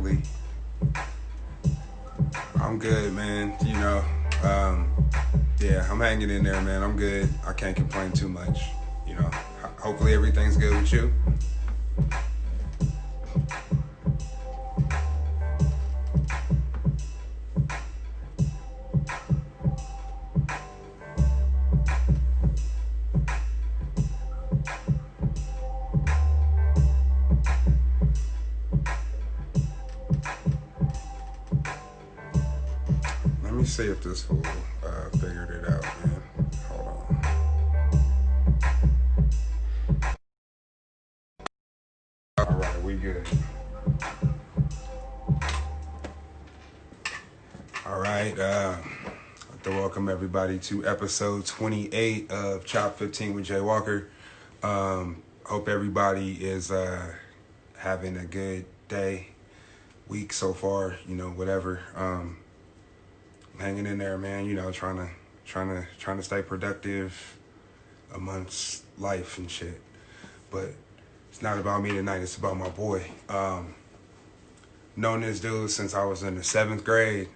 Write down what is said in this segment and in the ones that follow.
Hopefully, I'm good, man. Yeah, I'm hanging in there, man. I'm good. I can't complain too much. You know, hopefully everything's good with you. Let me see if this fool figured it out, man. Hold on. All right, we good. All right. I'd like to welcome everybody to episode 28 of Chop 15 with Jay Walker. Hope everybody is having a good day, week so far. Whatever. Hanging in there, man. Trying to stay productive amongst life and shit. But it's not about me tonight. It's about my boy. Known this dude since I was in the 7th grade.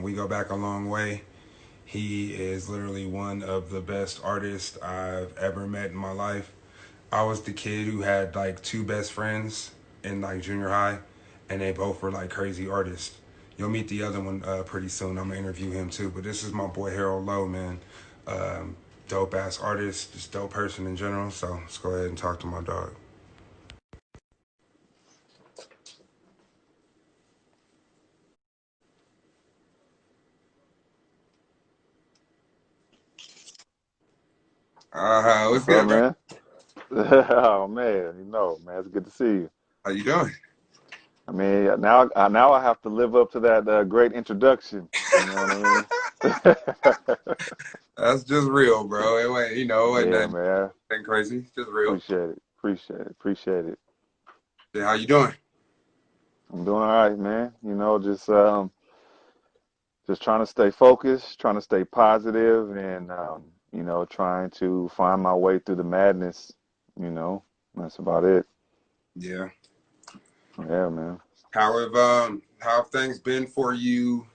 We go back a long way. He is literally one of the best artists I've ever met in my life. I was the kid who had like two best friends in like junior high, and they both were like crazy artists. You'll meet the other one pretty soon. I'm gonna interview him too. But this is my boy Harold Lowe, man. Dope ass artist, just dope person in general. So let's go ahead and talk to my dog. What's What's up, good, bro? man? Oh man, man, it's good to see you. How you doing? I mean, now I have to live up to that great introduction. You know what I mean? That's just real, bro. It wasn't Yeah, nothing, man. nothing crazy. It's just real. Appreciate it. Yeah, how you doing? I'm doing all right, man. Just trying to stay focused, trying to stay positive, and trying to find my way through the madness. That's about it. Yeah. Yeah, man. How have things been for you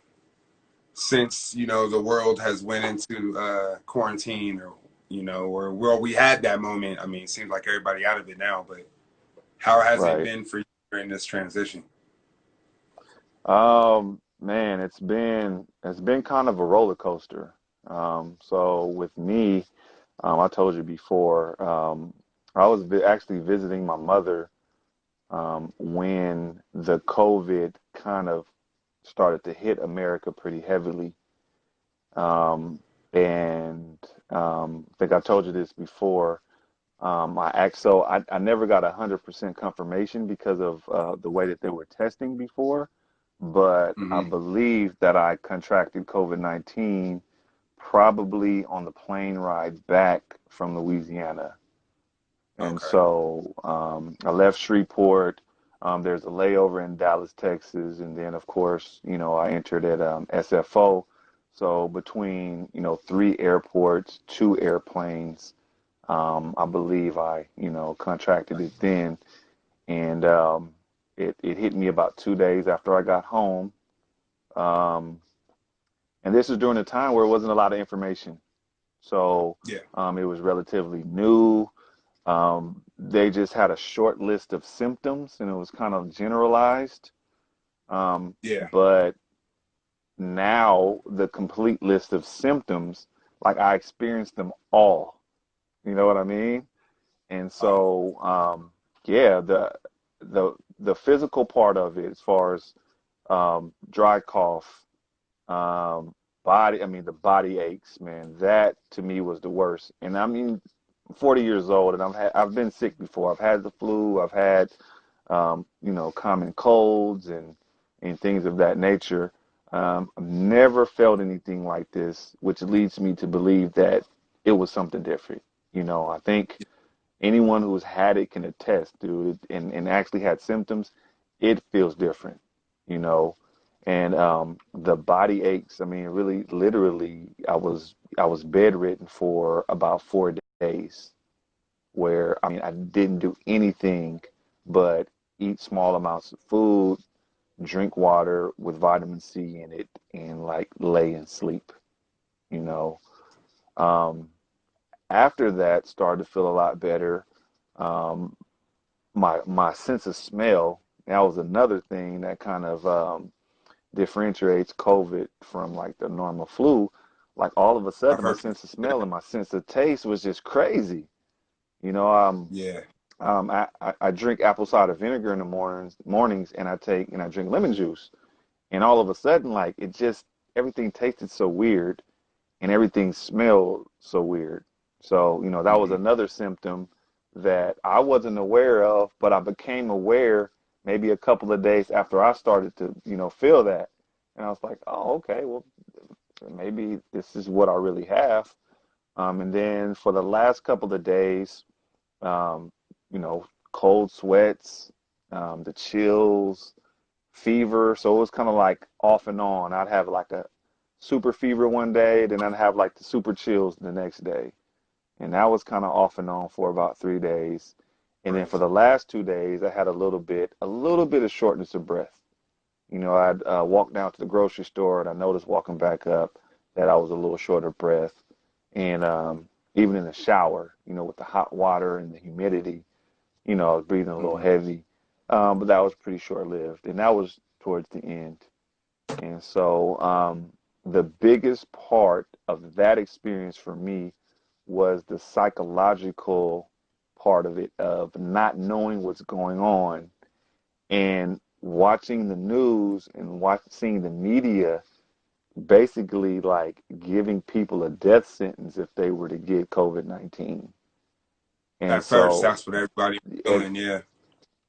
since the world has went into quarantine, or well, we had that moment. I mean, it seems like everybody out of it now, but how has it Right. been for you during this transition? Man, it's been kind of a roller coaster. So with me, I told you before, I was actually visiting my mother when the COVID kind of started to hit America pretty heavily. Um, and I think I told you this before. I never got 100% confirmation because of the way that they were testing before, but I Hmm. believe that I contracted COVID-19 probably on the plane ride back from Louisiana. And Okay. so I left Shreveport. There's a layover in Dallas, Texas, and then of course, I entered at SFO. So between, three airports, two airplanes, I believe I, contracted it then, and it hit me about 2 days after I got home. Um, and this is during a time where it wasn't a lot of information, so Yeah. it was relatively new. They just had a short list of symptoms, and it was kind of generalized. Yeah. But now the complete list of symptoms, like I experienced them all. You know what I mean? And Uh, so, yeah, the physical part of it, as far as dry cough, um, I mean, the body aches, man, that to me was the worst. And I mean, I'm 40 years old, and I've been sick before. I've had the flu. I've had, common colds and things of that nature. I've never felt anything like this, which leads me to believe that it was something different. I think anyone who's had it can attest, dude, and actually had symptoms. It feels different, you know. And the body aches. I mean, really, literally, I was bedridden for about 4 days, where I mean, I didn't do anything but eat small amounts of food, drink water with vitamin C in it, and like lay and sleep, you know. Um, After that, started to feel a lot better. Um, my sense of smell, that was another thing that kind of differentiates COVID from like the normal flu. Like all of a I've sudden, my heard. sense of smell and my sense of taste was just crazy. You know, Yeah. I drink apple cider vinegar in the mornings, and I drink lemon juice, and all of a sudden, like it just everything tasted so weird, and everything smelled so weird. So, that was Hmm. another symptom that I wasn't aware of, but I became aware maybe a couple of days after I started to, feel that. And I was like, oh, okay, well, maybe this is what I really have. And then for the last couple of days, um, cold sweats, the chills, fever. So it was kind of like off and on. I'd have like a super fever one day, then I'd have like the super chills the next day. And that was kind of off and on for about 3 days. And then for Crazy. the last 2 days, I had a little bit of shortness of breath. I'd walk down to the grocery store, and I noticed walking back up that I was a little short of breath. And even in the shower, with the hot water and the humidity, I was breathing a little Hmm. heavy. But that was pretty short lived. And that was towards the end. And so the biggest part of that experience for me was the psychological part of it, of not knowing what's going on and watching the news and seeing the media basically like giving people a death sentence if they were to get COVID-19. And At first, so, that's what everybody was it, doing. Yeah.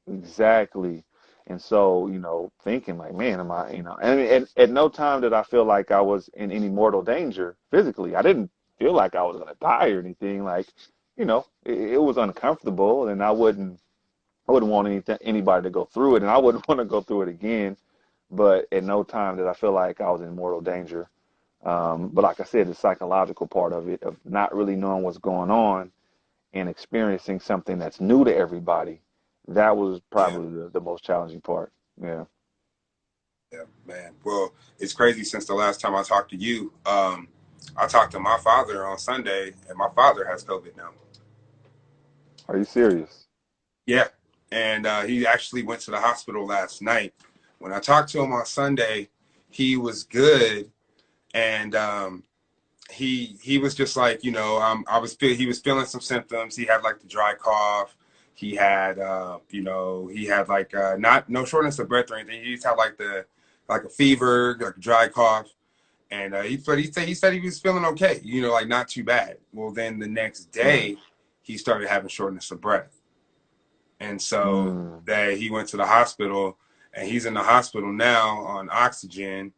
exactly. And so, thinking like, man, am I, and at no time did I feel like I was in any mortal danger physically. I didn't feel like I was going to die or anything. Like, it was uncomfortable, and I wouldn't want anybody to go through it, and I wouldn't want to go through it again. But at no time did I feel like I was in mortal danger. But like I said, the psychological part of it, of not really knowing what's going on and experiencing something that's new to everybody, that was Yeah. probably the most challenging part. Yeah. Yeah, man. Well, it's crazy since the last time I talked to you. I talked to my father on Sunday, and my father has COVID now. Are you serious? Yeah. And he actually went to the hospital last night. When I talked to him on Sunday, he was good. And he was just like, he was feeling some symptoms. He had like the dry cough. He had he had like not no shortness of breath or anything. He just had like a fever, like a dry cough. And he said he was feeling okay, like not too bad. Well, then the next Right. day he started having shortness of breath. And so Mm. that he went to the hospital, and he's in the hospital now on oxygen.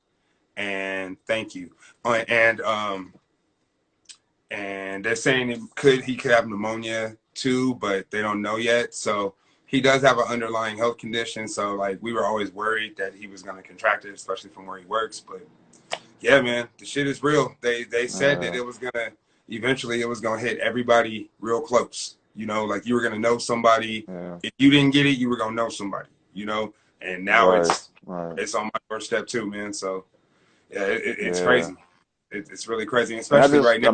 And thank you. And and they're saying he could have pneumonia too, but they don't know yet. So he does have an underlying health condition. So like we were always worried that he was going to contract it, especially from where he works. But yeah, man, the shit is real. They said that Uh, it was gonna hit everybody real close. Like you were gonna know somebody. yeah. If you didn't get it, you were gonna know somebody. And now Right. it's Right. it's on my doorstep too, man. So yeah, it's Yeah. crazy. It's really crazy, And especially right now.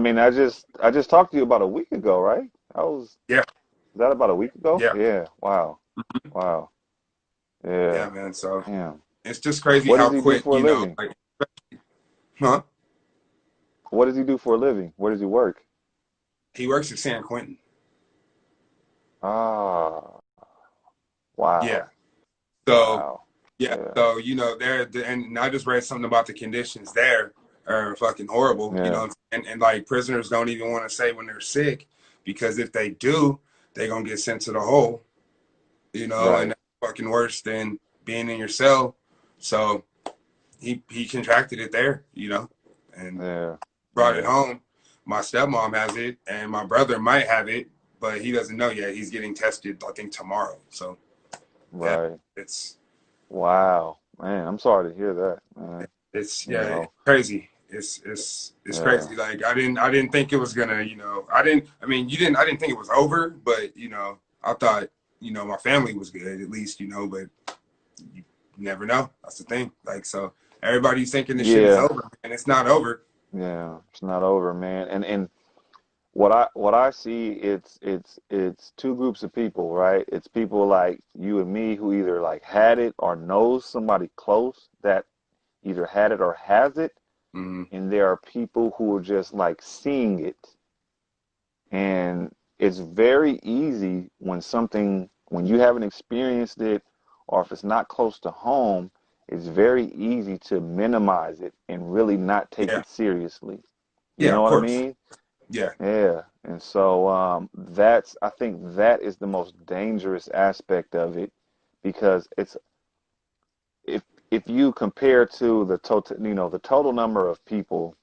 I just talked to you about a week ago, right? Is Yeah, that about a week ago? yeah, Yeah. Wow. Wow. yeah, Yeah. man. So Damn. it's just crazy What how does he do quick, for a living? like, huh? What does he do for a living? Where does he work? He works at San Quentin. Ah, Yeah. wow. So Wow. yeah, Yeah. so there, and I just read something about the conditions there are fucking horrible. Yeah. And like prisoners don't even want to say when they're sick, because if they do, they're gonna get sent to the hole. And Right. that's fucking worse than being in your cell. So he contracted it there, and Yeah. brought it Yeah. home. My stepmom has it, and my brother might have it, but he doesn't know yet. He's getting tested, I think, tomorrow. So yeah, Right. it's Wow. Man, I'm sorry to hear that, man. It's You yeah, it's know. crazy. It's Yeah. crazy. Like I didn't think it was gonna, I didn't. I mean, you didn't. I didn't think it was over, but I thought my family was good at least, but You never know. That's the thing. Like, so everybody's thinking this shit is Yeah, over, and it's not over. yeah, it's not over, man. And what I see, it's two groups of people, right? It's people like you and me who either like had it or knows somebody close that either had it or has it, Hmm. and there are people who are just like seeing it. And it's very easy when you haven't experienced it, or if it's not close to home, it's very easy to minimize it and really not take Yeah. it seriously. You Yeah, know of what I course. mean? Yeah. Yeah. And so I think that is the most dangerous aspect of it, because if if you compare to the total number of people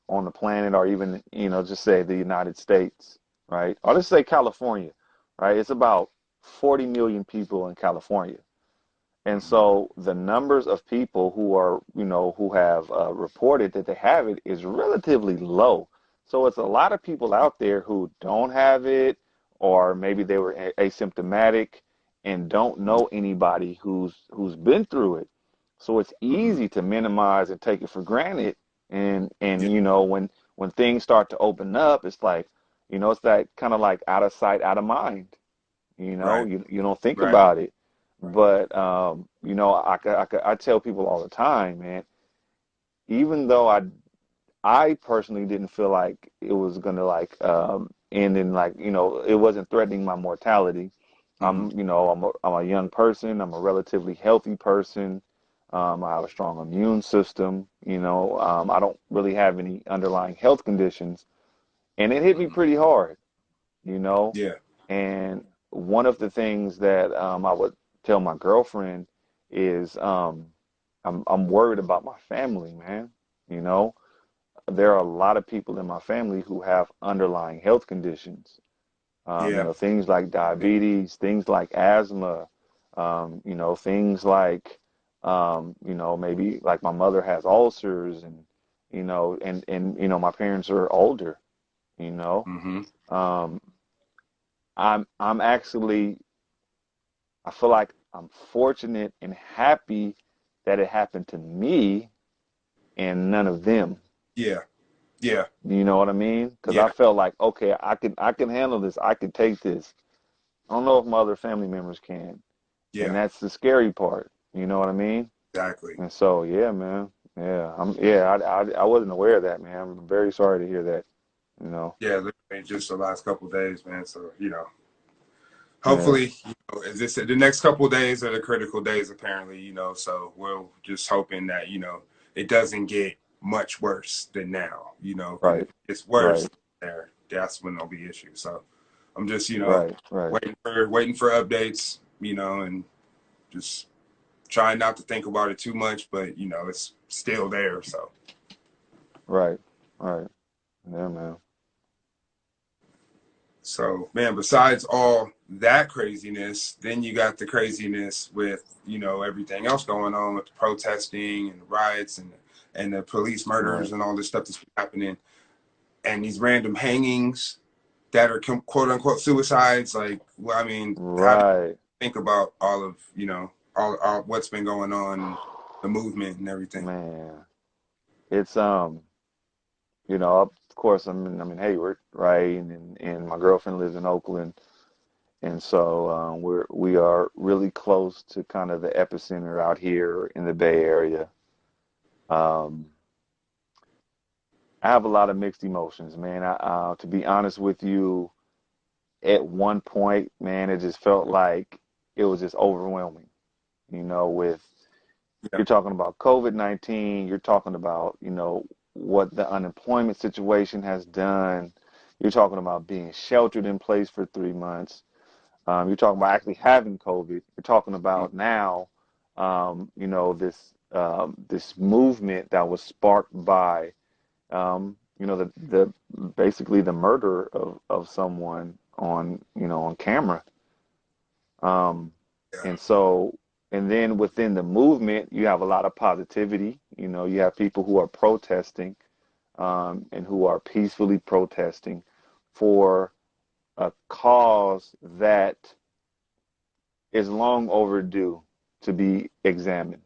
on the planet, or even, just say the United States, right? Or let's say California, right? It's about 40 million people in California. And Hmm. so the numbers of people who have reported that they have it is relatively low. So it's a lot of people out there who don't have it, or maybe they were asymptomatic and don't know anybody who's been through it. So it's Hmm. easy to minimize and take it for granted. And Yeah. when things start to open up, it's like, it's that kind of like out of sight, out of mind. Right. You don't think Right. about it. But I tell people all the time, man, even though I personally didn't feel like it was gonna like end in, like, it wasn't threatening my mortality. Hmm. I'm a young person. I'm a relatively healthy person. I have a strong immune system. I don't really have any underlying health conditions, and it hit me Hmm. pretty hard. you know. Yeah. And one of the things that I would tell my girlfriend is I'm worried about my family, man. You know, there are a lot of people in my family who have underlying health conditions. Yeah. Things like diabetes, things like asthma, things like maybe like my mother has ulcers, and my parents are older, you know. Hmm. Um, I'm actually, I feel like I'm fortunate and happy that it happened to me and none of them. Yeah. Yeah. You know what I mean? Because I Yeah. felt like, okay, I can handle this. I can take this. I don't know if my other family members can, and Yeah. that's the scary part. You know what I mean? Exactly. And so, yeah, man, I wasn't aware of that, man. I'm very sorry to hear that. You know, Yeah. Literally just the last couple of days, man. So, yeah, hopefully, as I said, the next couple of days are the critical days, apparently, so we're just hoping that, it doesn't get much worse than now, because if right, it's worse right, that's when there'll be issues. So I'm just, right, right, waiting for updates, and just trying not to think about it too much, but it's still there. So right, right. Yeah, man. So, man, besides all that craziness, then you got the craziness with, everything else going on with the protesting and the riots and the police Right, murders and all this stuff that's happening and these random hangings that are quote unquote suicides. Like, well, I mean, how do right. you think about all of, all what's been going on, the movement and everything? Man, it's of course I'm in Hayward, right? And my girlfriend lives in Oakland, and so we are really close to kind of the epicenter out here in the Bay Area. Um, I have a lot of mixed emotions, man. To be honest with you, at one point, man, it just felt like it was just overwhelming. With Yeah. You're talking about COVID-19. You're talking about, what the unemployment situation has done. You're talking about being sheltered in place for 3 months. You're talking about actually having COVID. You're talking Mm. about now, this movement that was sparked by, the basically the murder of someone on camera. Um, Yeah. and so, and then within the movement, you have a lot of positivity. You have people who are protesting, and who are peacefully protesting for a cause that is long overdue. to be examined.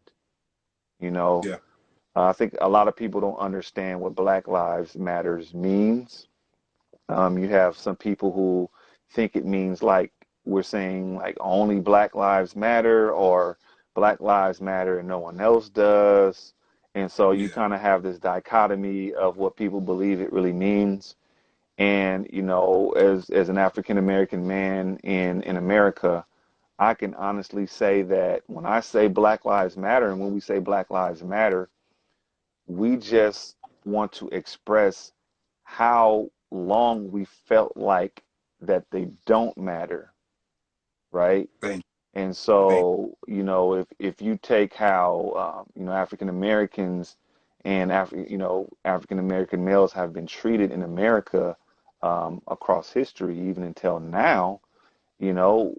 You know, Yeah. I think a lot of people don't understand what Black Lives Matters means. You have some people who think it means like we're saying like only Black Lives Matter or Black Lives Matter and no one else does. And so you Yeah. kind of have this dichotomy of what people believe it really means. And, you know, as an African American man in America, I can honestly say that when I say Black Lives Matter and when we say Black Lives Matter, we just want to express how long we felt like that they don't matter, right? Thank And thank so, you know, if you take how you know, African Americans and African American males have been treated in America across history, even until now, you know,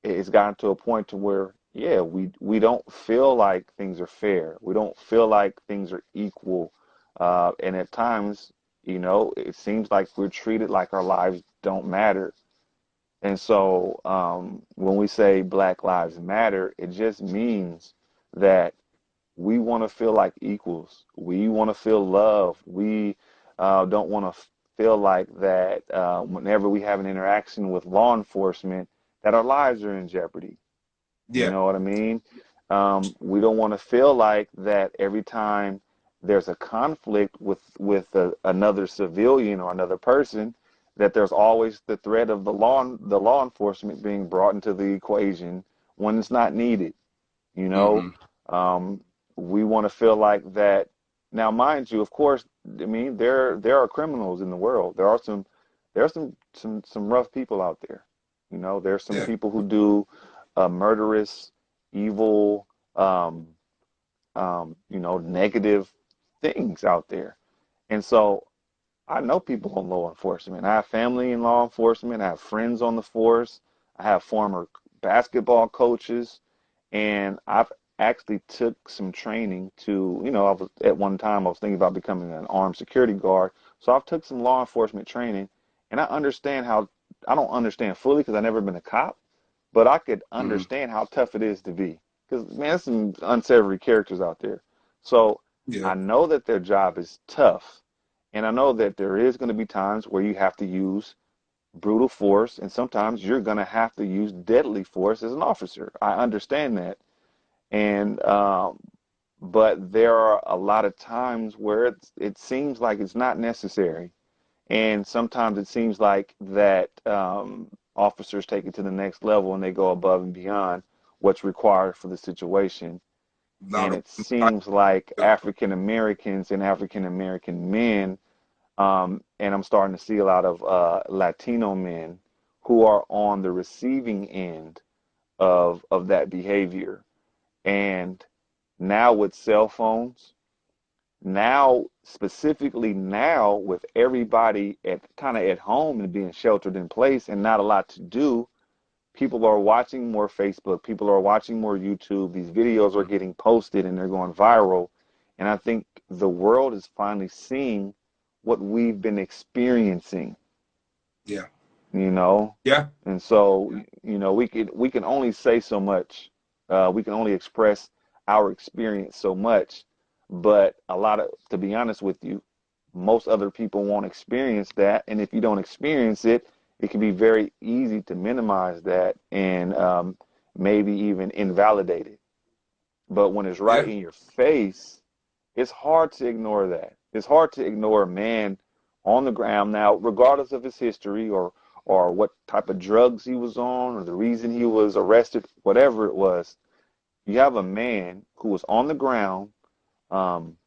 it's gotten to a point to where, yeah, we don't feel like things are fair. We don't feel like things are equal, and at times, you know, it seems like we're treated like our lives don't matter. And so, when we say Black Lives Matter, it just means that we want to feel like equals. We want to feel love. We don't want to feel like that whenever we have an interaction with law enforcement, that our lives are in jeopardy. You yeah. know what I mean? We don't want to feel like that every time there's a conflict with another civilian or another person, that there's always the threat of the law enforcement being brought into the equation when it's not needed. You know, Mm-hmm. um, we want to feel like that. Now, mind you, of course, I mean there are criminals in the world. There are some rough people out there. You know, there's some Yeah. people who do murderous, evil, um, you know, negative things out there. And so I know people in law enforcement. I have family in law enforcement. I have friends on the force. I have former basketball coaches, and I've actually took some training to, you know, I was at one time I was thinking about becoming an armed security guard. So I've took some law enforcement training, and I understand how I don't understand fully because I've never been a cop, but I could Mm-hmm. understand how tough it is to be. Because man, there's some unsavory characters out there. So Yeah. I know that their job is tough, and I know that there is going to be times where you have to use brutal force, and sometimes you're going to have to use deadly force as an officer. I understand that. And but there are a lot of times where it seems like it's not necessary, and sometimes it seems like that officers take it to the next level and they go above and beyond what's required for the situation. Not And a it seems like African Americans and African American men, and I'm starting to see a lot of Latino men who are on the receiving end of that behavior. And now with cell phones, now specifically now with everybody at kind of at home and being sheltered in place and not a lot to do, people are watching more Facebook, people are watching more YouTube. These videos are getting posted and they're going viral. And I think the world is finally seeing what we've been experiencing, yeah. you know. Yeah. And so, you know, we can only say so much. We can only express our experience so much. But a lot of, to be honest with you, most other people won't experience that. And if you don't experience it, it can be very easy to minimize that and maybe even invalidate it. But when it's right Yeah. in your face, it's hard to ignore that. It's hard to ignore a man on the ground now, regardless of his history or what type of drugs he was on or the reason he was arrested, whatever it was. You have a man who was on the ground, um,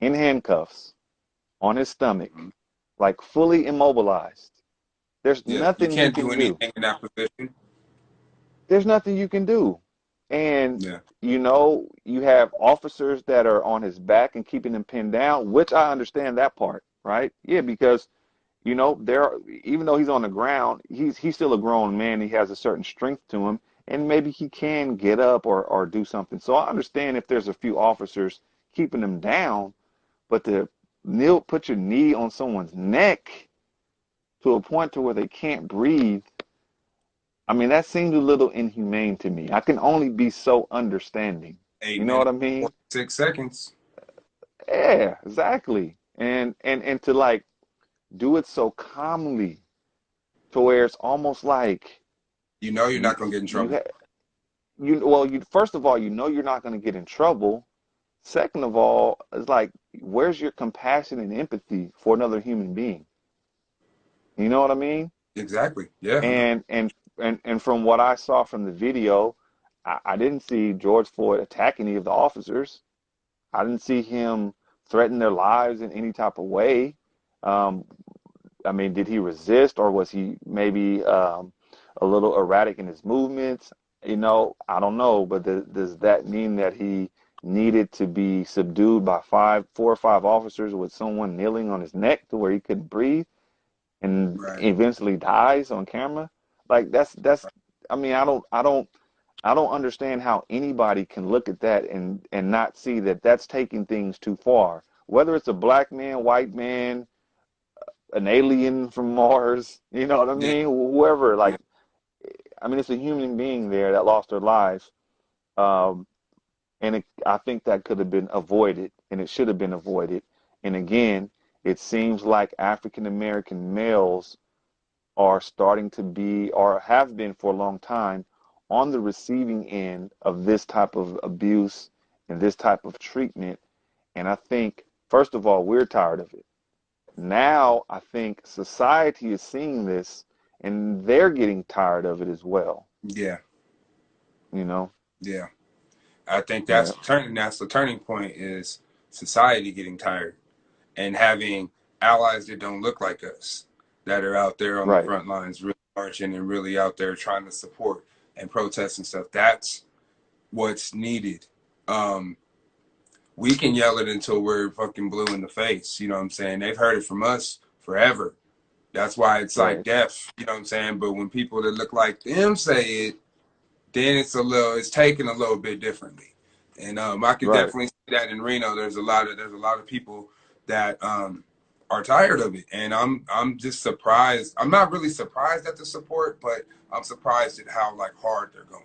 in handcuffs, on his stomach, Mhm. like fully immobilized. There's Yeah. You nothing you can't do can do. anything in that position. There's nothing you can do. And Yeah. you know, you have officers that are on his back and keeping him pinned down, which I understand that part, right? Yeah, because you know, there are, even though he's on the ground, he's still a grown man. He has a certain strength to him, and maybe he can get up or do something. So I understand if there's a few officers keeping him down, but to put your knee on someone's neck to a point to where they can't breathe, I mean, that seems a little inhumane to me. I can only be so understanding. eight You know what minutes, I mean? 6 seconds. Yeah, exactly. And to like do it so calmly to where it's almost like You know you're you not gonna get in you trouble. ha you well you first of all, you know you're not going to get in trouble. Second of all, it's like where's your compassion and empathy for another human being? You know what I mean? Exactly. Yeah, I know. And from what I saw from the video, I didn't see George Floyd attack any of the officers. I didn't see him threaten their lives in any type of way. Um, I mean, did he resist or was he maybe a little erratic in his movements? You know, I don't know, but does that mean that he needed to be subdued by four or five officers with someone kneeling on his neck to where he couldn't breathe and Right. eventually dies on camera? Like I mean, I don't understand how anybody can look at that and not see that that's taking things too far. Whether it's a black man, white man, an alien from Mars, you know what I Yeah. mean? Whoever, Yeah. like, I mean, it's a human being there that lost their lives. Um, I think that could have been avoided and it should have been avoided. And again, it seems like African American males are starting to be, or have been for a long time, on the receiving end of this type of abuse and this type of treatment. And I think, first of all, we're tired of it. Now I think society is seeing this and they're getting tired of it as well, Yeah. you know? Yeah. I think Yeah, that's the turning point is society getting tired and having allies that don't look like us that are out there on the right, front lines really marching and really out there trying to support and protest and stuff. That's what's needed. Um, we can yell it until we're fucking blue in the face. You know what I'm saying? They've heard it from us forever. That's why it's like right, deaf. You know what I'm saying? But when people that look like them say it, then it's taken a little bit differently. And I could right, definitely see that in Reno. There's a lot of people that are tired of it, and I'm just surprised. I'm not really surprised at the support, but I'm surprised at how like hard they're going.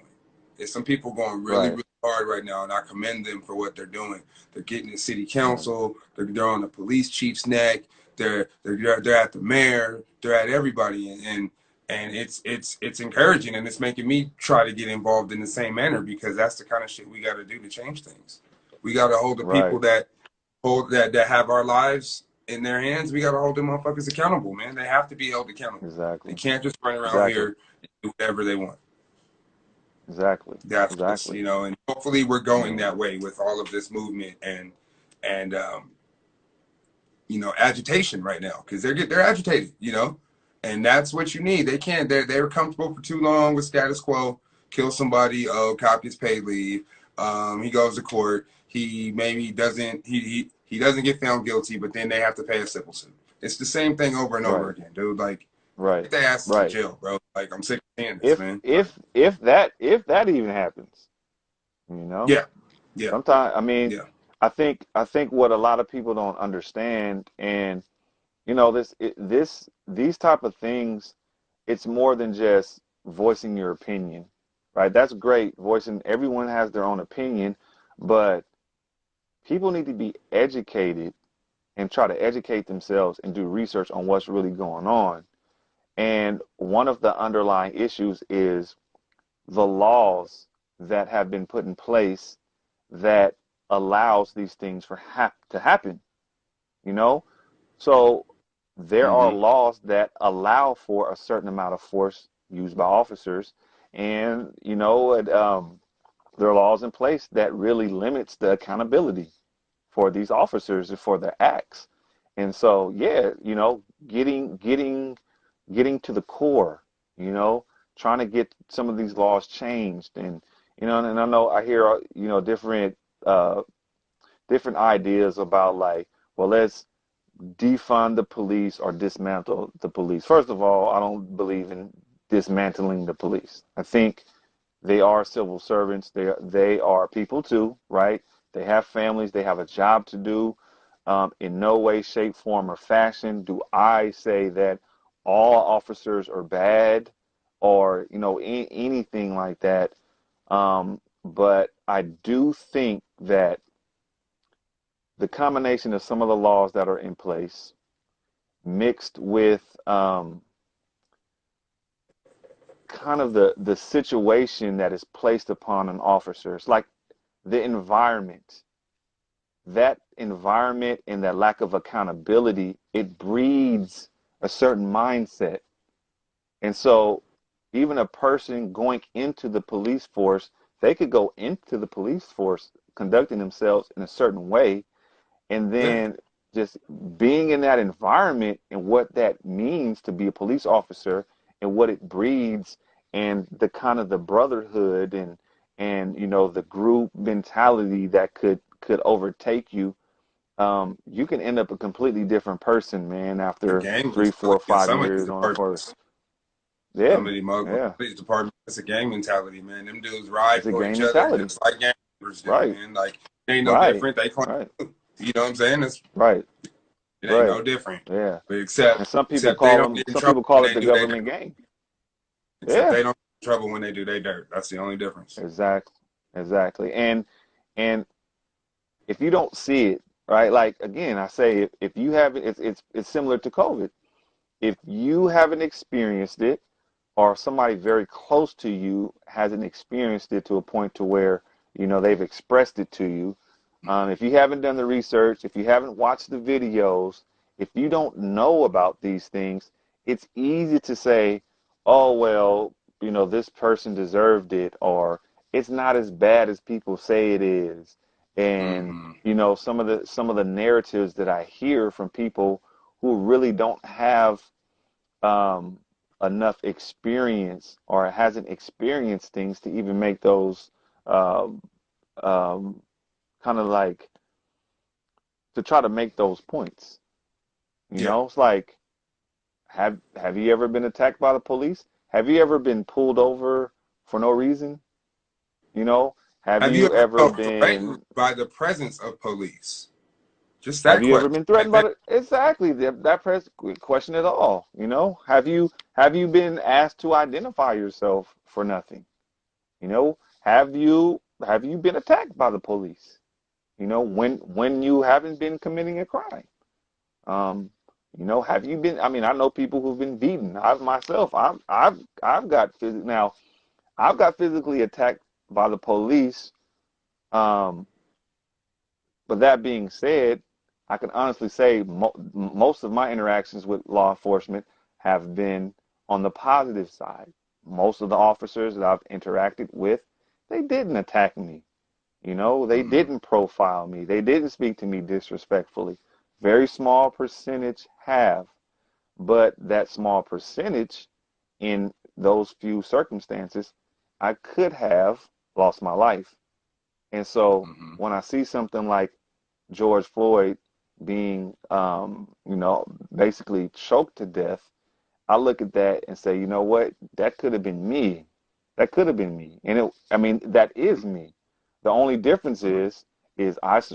There's some people going really right, really hard right now, and I commend them for what they're doing. They're getting in city right, council. They're on the police chief's neck. They're at the mayor. They're at everybody, and it's encouraging and it's making me try to get involved in the same manner because that's the kind of shit we got to do to change things. We got to hold the people right. that have our lives in their hands. We got to hold them motherfuckers accountable, man. They have to be held accountable. They Exactly, can't just run around exactly, here and do whatever they want. exactly, That's just, exactly. and hopefully we're going Yeah, that way with all of this movement and agitation right now because they're agitated, and that's what you need. They were comfortable for too long with status quo. Kill somebody, oh, cop gets paid leave. He goes to court. He maybe doesn't he doesn't get found guilty, but then they have to pay a civil suit. It's the same thing over and over right, again, dude. Like right, get their asses in right. jail, bro. Like I'm sick of seeing this, man. Like If that even happens, you know? yeah, yeah, Sometimes, I mean, yeah, I think what a lot of people don't understand, and these type of things, it's more than just voicing your opinion, right? That's great. Everyone has their own opinion, but people need to be educated and try to educate themselves and do research on what's really going on. And one of the underlying issues is the laws that have been put in place that allows these things to happen, you know? So there are mm-hmm. laws that allow for a certain amount of force used by officers, and there are laws in place that really limits the accountability for these officers and for their acts. And so, yeah, getting to the core, you know, trying to get some of these laws changed, and I know I hear uh, different ideas about like, well, let's defund the police or dismantle the police. First of all, I don't believe in dismantling the police. I think they are civil servants. They are people too, right? They have families. They have a job to do. In no way, shape, form, or fashion do I say that all officers are bad or anything like that. But I do think that the combination of some of the laws that are in place, mixed with kind of the situation that is placed upon an officer, it's like the environment. That environment and that lack of accountability, it breeds a certain mindset. And so even a person going into the police force, they could go into the police force conducting themselves in a certain way, and Yeah. then just being in that environment and what that means to be a police officer and what it breeds, and the kind of the brotherhood and the group mentality that could overtake you. You can end up a completely different person, man, The after gang three, mentality four, in five some of these years on a departments. force. Yeah, Some of these mug yeah. police departments, it's a gang mentality, man. Them dudes ride It's a for game each other mentality. just like gang members do, Right, man. Like it ain't no right, different. They claim, right, you know what I'm saying? right, It ain't right. no different. Yeah. But And except they don't get in some trouble people when call it they the do their dirt. government game. Except Yeah, they don't get in trouble when they do their dirt. That's the only difference. exactly, exactly. And if you don't see it, right? Like again, I say if you haven't, it's similar to COVID. If you haven't experienced it, or somebody very close to you hasn't experienced it to a point to where they've expressed it to you, if you haven't done the research, if you haven't watched the videos, if you don't know about these things, it's easy to say, oh well, this person deserved it, or it's not as bad as people say it is. And Mm-hmm. some of the narratives that I hear from people who really don't have um, enough experience or hasn't experienced things to even make those um, um, kind of like to try to make those points. Yeah. It's like have you ever been attacked by the police? Have you ever been pulled over for no reason? You know, have Have you you ever ever felt threatened been by the presence of police? Just have that you ever question been right threatened by there. the exactly that question at all? Have you been asked to identify yourself for nothing? Have you been attacked by the police? When you haven't been committing a crime. Um, have you been? I mean, I know people who've been beaten. I've got now. I've got physically attacked by the police. Um, but that being said, I can honestly say most of my interactions with law enforcement have been on the positive side. Most of the officers that I've interacted with, they didn't attack me. They Mm-hmm. didn't profile me. They didn't speak to me disrespectfully. Very small percentage have, but that small percentage in those few circumstances, I could have lost my life. And so Mm-hmm. when I see something like George Floyd being, basically choked to death, I look at that and say, you know what? That could have been me. That could have been me. And I mean, that is me. The only difference is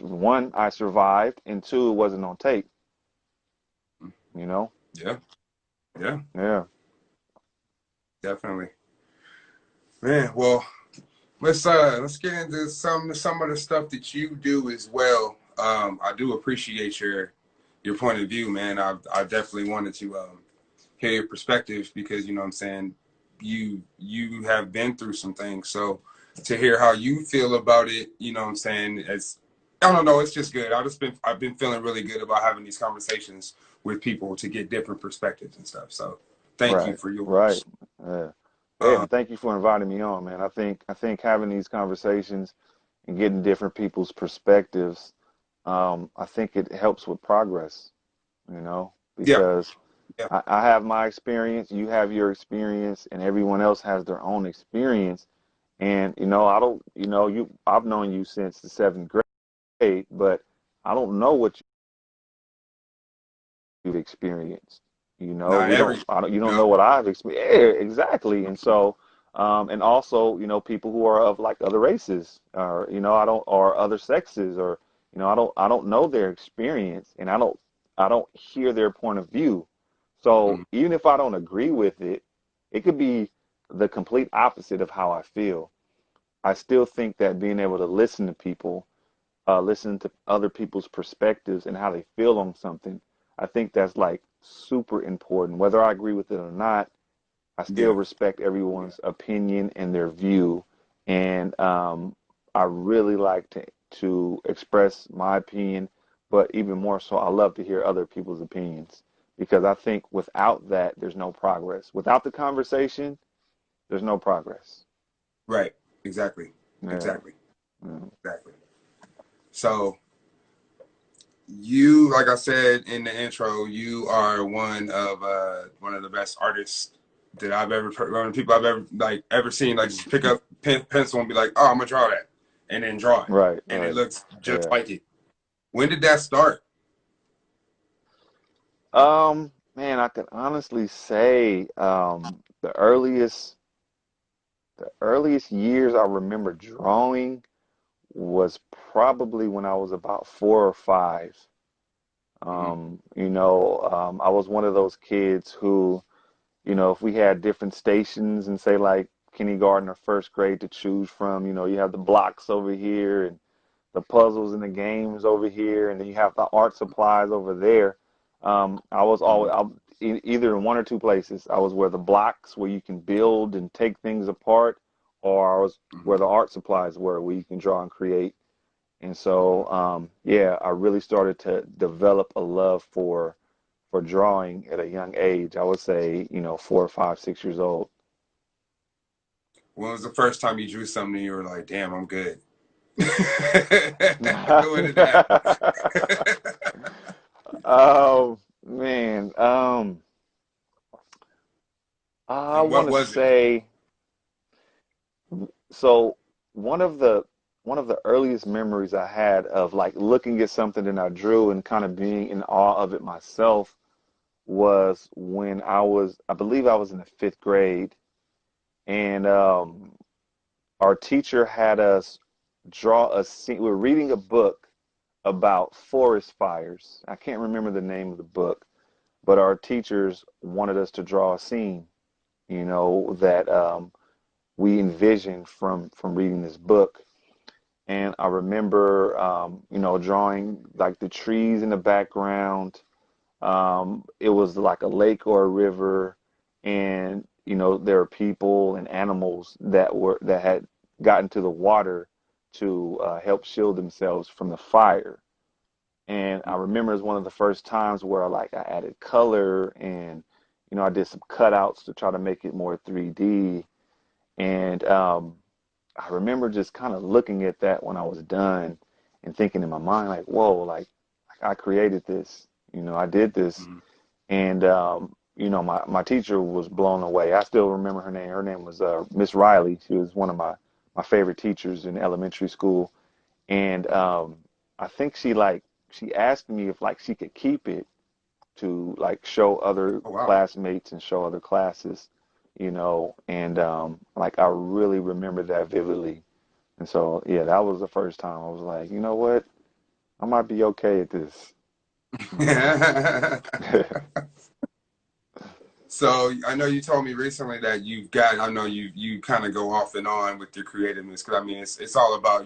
one, I survived, and two, it wasn't on tape, you know? Yeah. Yeah. Yeah. Definitely. Man, well, let's get into some of the stuff that you do as well. I do appreciate your point of view, man. I definitely wanted to hear your perspective because you know what I'm saying you have been through some things. So to hear how you feel about it, you know what I'm saying, it's I don't know, it's just good. I've been feeling really good about having these conversations with people to get different perspectives and stuff. So thank you Right. for Right. yours. Yeah. Hey, Um, and thank you for inviting me on, man. I think having these conversations and getting different people's perspectives, I think it helps with progress, yeah, because yeah. I have my experience, you have your experience, and everyone else has their own experience. And I don't, I've known you since the seventh grade, but I don't know what you've experienced. Not every, You you don't know. know what I've experienced. Yeah, exactly. And so, and also, people who are of like other races, or or other sexes, or I don't know their experience, and I don't hear their point of view. So Mhm. even if I don't agree with it, it could be the complete opposite of how I feel. I still think that being able to listen to people, listen to other people's perspectives and how they feel on something, I think that's like super important. Whether I agree with it or not, I still Yeah. respect everyone's opinion and their view. And I really like to express my opinion, but even more so, I love to hear other people's opinions because I think without that, there's no progress. Without the conversation, there's no progress. Right. Exactly. Yeah. Exactly. Mm. Exactly. So you, like I said in the intro, you are one of the best artists that I've ever one of the people I've ever seen. Like just pick up pencil and be like, oh, I'm gonna draw that, and then draw it, Right, and it right. looks just Yeah. like it. When did that start? Man, I could honestly say the earliest years I remember drawing was probably when I was about 4 or 5. Hmm. I was one of those kids who, if we had different stations and say like kindergarten or first grade to choose from, you have the blocks over here and the puzzles and the games over here, and then you have the art supplies over there. I was Hmm. always either in one or two places. I was where the blocks where you can build and take things apart, or I was Hmm. where the art supplies were where you can draw and create. And Hmm. so, yeah, I really started to develop a love for drawing at a young age. I would say, 4 or 5, 6 years old. When was the first time you drew something and you were like, damn, I'm good? When did that happen? Oh man, I And want what to was it? say so. One of the one of the earliest memories I had of like looking at something that I drew and kind of being in awe of it myself was when I believe I was in the 5th grade, and our teacher had us draw a scene. We were reading a book about forest fires. I can't remember the name of the book, but our teachers wanted us to draw a scene, that we envisioned from reading this book. And I remember, drawing like the trees in the background. It was like a lake or a river, and there were people and animals that had gotten to the water to help shield themselves from the fire. And I remember it was one of the first times where I added color and I did some cutouts to try to make it more 3D. And I remember just kind of looking at that when I was done and thinking in my mind like, whoa, like I created this, I did this. Mm-hmm. And my teacher was blown away. I still remember her name. Her name was Miss Riley. She was one of my favorite teachers in elementary school. And I think she asked me if like she could keep it to like show other Oh wow. classmates and show other classes, and like I really remember that vividly. And so yeah, that was the first time I was like, you know what? I might be okay at this. So I know you told me recently that you've got. I know you kind of go off and on with your creativeness because I mean it's all about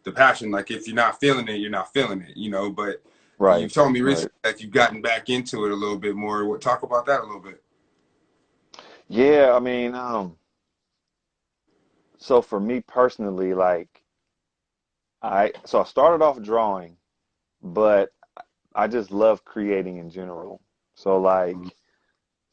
the passion. Like if you're not feeling it, you're not feeling it. But Right, you've told me right. recently that you've gotten back into it a little bit more. What talk about that a little bit? Yeah, I mean, so for me personally, like I started off drawing, but I just love creating in general. So Mm-hmm. like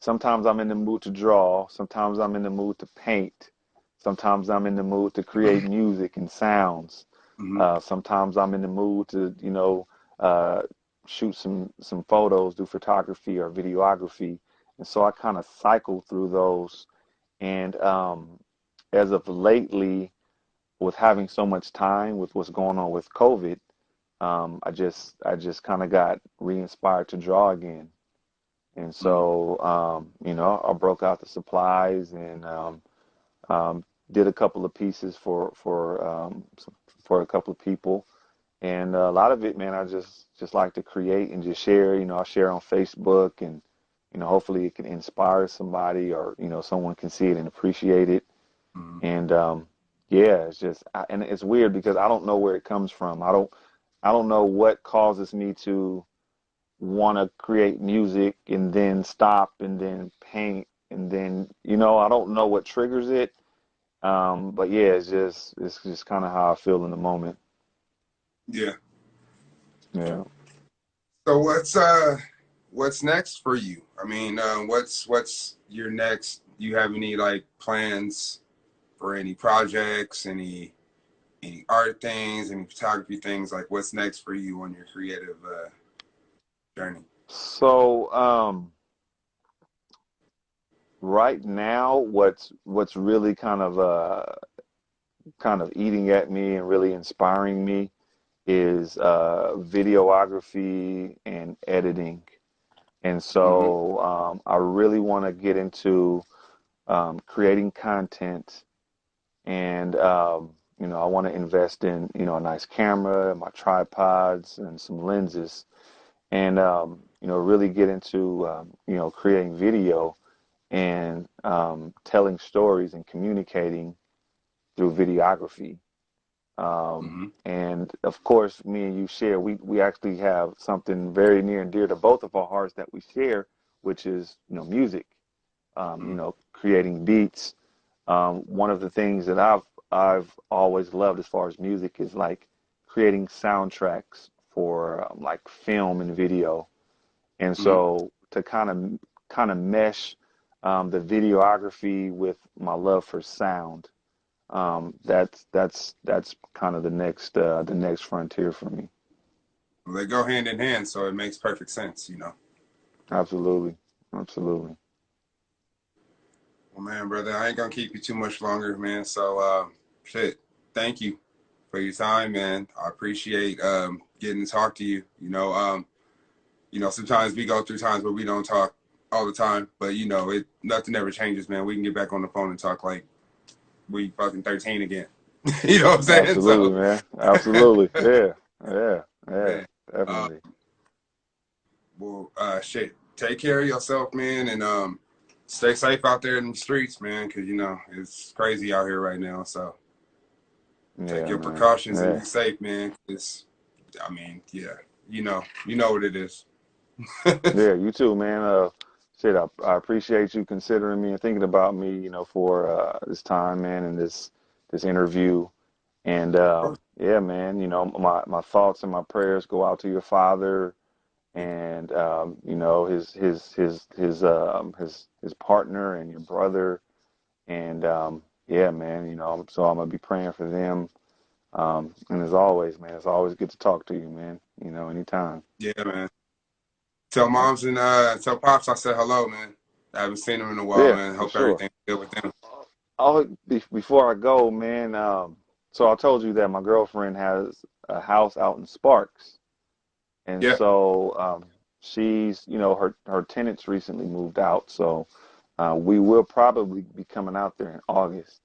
sometimes I'm in the mood to draw, sometimes I'm in the mood to paint, sometimes I'm in the mood to create music and sounds. Mm-hmm. Sometimes I'm in the mood to, uh, shoot some photos, do photography or videography. And so I kind of cycle through those. And as of lately, with having so much time with what's going on with COVID, I just kind of got re-inspired to draw again. And Mm-hmm. so, I broke out the supplies and did a couple of pieces for a couple of people. And a lot of it, man, I just like to create and just share. I share on Facebook and hopefully it can inspire somebody, or, someone can see it and appreciate it. Mhm. And yeah, it's just, and it's weird because I don't know where it comes from. I don't know what causes me to want to create music and then stop and then paint and then, I don't know what triggers it. But yeah, it's just kind of how I feel in the moment. Yeah. Yeah. So what's next for you? I mean, what's your next? Do you have any like plans for any projects, any art things, any photography things? Like, what's next for you on your creative journey? So, right now, what's really kind of eating at me and really inspiring me is videography and editing. And Mm-hmm. so I really want to get into creating content, and I want to invest in a nice camera, my tripods, and some lenses, and really get into creating video and telling stories and communicating through videography. Mm-hmm. And of course, me and you share, we actually have something very near and dear to both of our hearts that we share, which is, music, Mm-hmm. creating beats. One of the things that I've always loved as far as music is like creating soundtracks for like film and video. And Mm-hmm. so to kind of mesh the videography with my love for sound, that's kind of the next frontier for me. Well, they go hand in hand, so it makes perfect sense, Absolutely, absolutely. Well, man, brother, I ain't gonna keep you too much longer, man. So, shit, thank you for your time, man. I appreciate getting to talk to you. Sometimes we go through times where we don't talk all the time, but it nothing ever changes, man. We can get back on the phone and talk like we fucking 13 again. You know what I'm saying? Absolutely, So, man. Absolutely. Yeah, yeah, yeah. man, uh, Definitely. well, shit, take care of yourself, man, and stay safe out there in the streets, man, because it's crazy out here right now. So take Yeah, your man. precautions and be Yeah. safe, man. I mean, yeah, you know what it is. Yeah, you too, man. Shit, I appreciate you considering me and thinking about me, for this time, man, and this interview. And yeah, man, my thoughts and my prayers go out to your father, and his partner and your brother. And yeah, man, so I'm gonna be praying for them. And as always, man, it's always good to talk to you, man. Anytime. Yeah, man. Tell Yep. moms and tell pops I said hello, man. I haven't seen them in a while, Yeah, man. for Hope sure. everything's good with them. Before I go, man, so I told you that my girlfriend has a house out in Sparks, and Yeah. so she's, her tenants recently moved out, so we will probably be coming out there in August.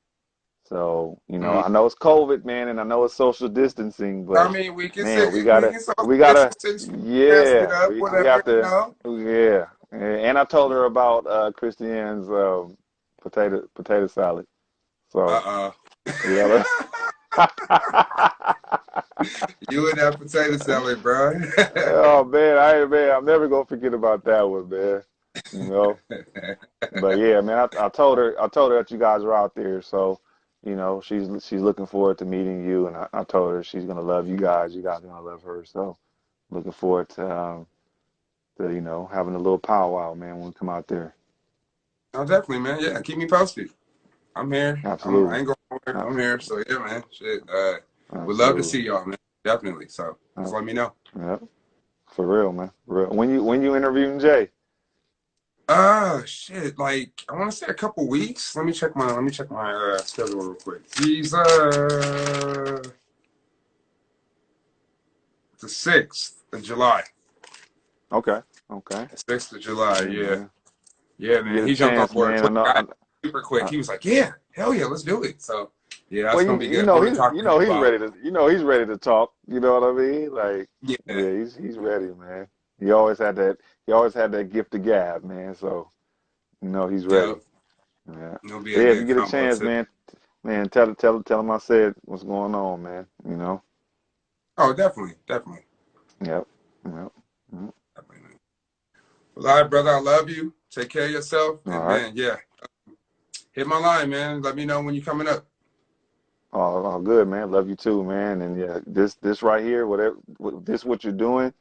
So, Mm-hmm. I know it's COVID, man, and I know it's social distancing, I but mean, we can man, sit, we we gotta, can social we gotta, distance, mask it yeah, up, we whatever, have to, yeah. And I told her about Christiane's potato salad. So Uh we gotta. You and that potato salad, bro. Oh man, I'm never gonna forget about that one, man. You know. But yeah, man, I told her that you guys are out there, so she's looking forward to meeting you, and I told her she's gonna love you guys. You guys are gonna love her, so looking forward to having a little powwow, man, when we come out there. Oh, definitely, man. Yeah, keep me posted. I'm here. I Absolutely, ain't going nowhere. I'm Abs- here. So yeah, man. Shit. Would love to absolutely. see y'all, man. Definitely. So just Uh, let me know. yeah, for real, man. For real. When you interviewing Jay? Shit. Like I want to say a couple weeks. Let me check my schedule real quick. He's the 6th of July. Okay, okay. 6th of July. Yeah, Yeah. man. Yeah, You get man. a He jumped on chance, board man. I quick. know. Super quick. I, He was like, "Yeah, hell yeah, let's do it." So yeah, that's Well, gonna you be you good. I know want to he's talk you to him know he's about. ready to talk. You know what I mean? Like, Yeah. yeah, he's ready, man. He always had that. He always had that gift of gab, man. So he's ready. Yep. Yeah. It'll be But a yeah, if you good get a combo chance, too. man, tell him I said what's going on, man. Oh, definitely, definitely, Yep. Yep. Yep. definitely. Well, all right, brother. I love you. Take care of yourself, All and right. man, yeah, hit my line, man. Let me know when you're coming up. All good, man. Love you too, man. And yeah, this right here, whatever this what you're doing,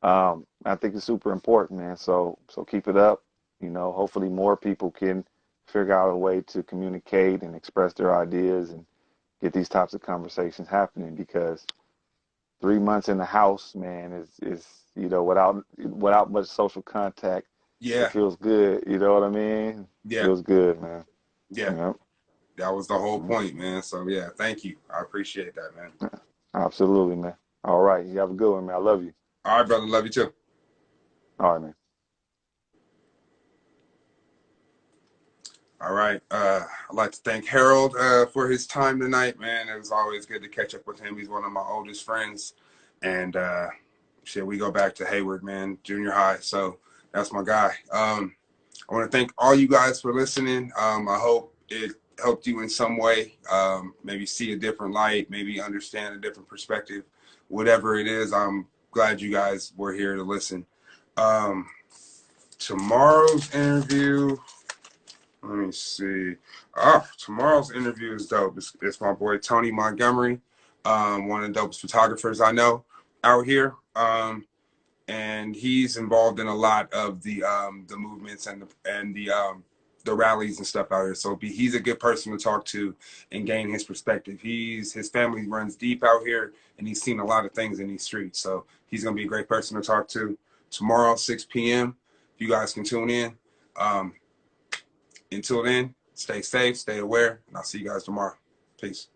I think it's super important, man. So keep it up. Hopefully more people can figure out a way to communicate and express their ideas and get these types of conversations happening because 3 months in the house, man, is without much social contact, it Yeah, feels good. You know what I mean? yeah, Feels good, man. yeah. Yep. That was the whole Yep. point, man. So yeah, thank you. I appreciate that, man. Absolutely, man. All right. You have a good one, man. I love you. All right, brother. Love you too. All right, man. All right. I'd like to thank Harold for his time tonight, man. It was always good to catch up with him. He's one of my oldest friends, and shit, we go back to Hayward, man, junior high. So that's my guy. I want to thank all you guys for listening. I hope it helped you in some way. Maybe see a different light, maybe understand a different perspective. Whatever it is, I'm glad you guys were here to listen. Um, Tomorrow's interview. Let me see. Tomorrow's interview is dope. It's my boy Tony Montgomery, one of the dopest photographers I know out here. And he's involved in a lot of the movements and the rallies and stuff out here. So he's a good person to talk to and gain his perspective. His family runs deep out here, and he's seen a lot of things in these streets. So he's gonna be a great person to talk to tomorrow, 6 p.m. If you guys can tune in. Um, until then, stay safe, stay aware, and I'll see you guys tomorrow. Peace.